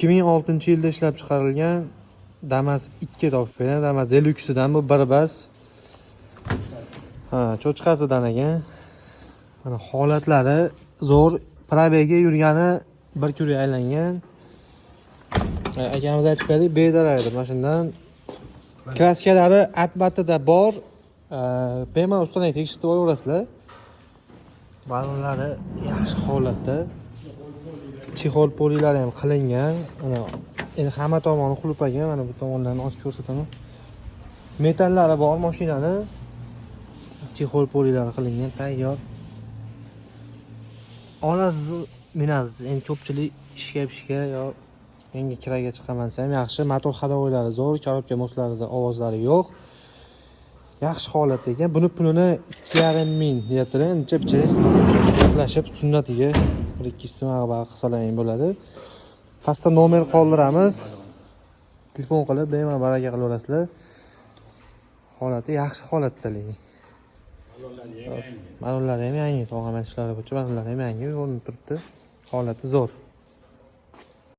2006-yilda ishlab chiqarilgan Damas 2 topib bergan. Damas Deluxe'dan bu bir bas. Cho'chqasidan ekan. Mana holatlari zo'r. Probega yurgani 1 kurga aylangan. Akamiz aytib berdi, bedarak edi mashinadan. Kraskalari atbatida bor. Bemalol ustidan tekshirib olaverasizlar. Balonlari yaxshi holatda. Chexol polilari ham qilingan. Mana endi hamma tomoni qulflagan. Mana bu tomonlarni ochib ko'rsataman. Metallari bor mashinani. Chexol polilari qilingan, tayyor. Olasiz, minasiz. Endi ko'pchilik ishga yo yangi kiraga chiqaman desam yaxshi. Motor hadovoylari zo'r, korobka moslarida ovozlari yo'q. Yaxshi holatda ekan. Buni pulini 2,5 ming deyaptilar. Chepchi gaplashib sunnatiga 1-2 simag'ba qilsalang bo'ladi. Pastda nomer qoldiramiz. Telefon qilib bemalol baraka qilaverasizlar. Holati yaxshi holatda lekin. Balonlari ham yangi, tog'am ishlari bo'yicha balonlari ham yangi ko'rinib turibdi. Holati zo'r.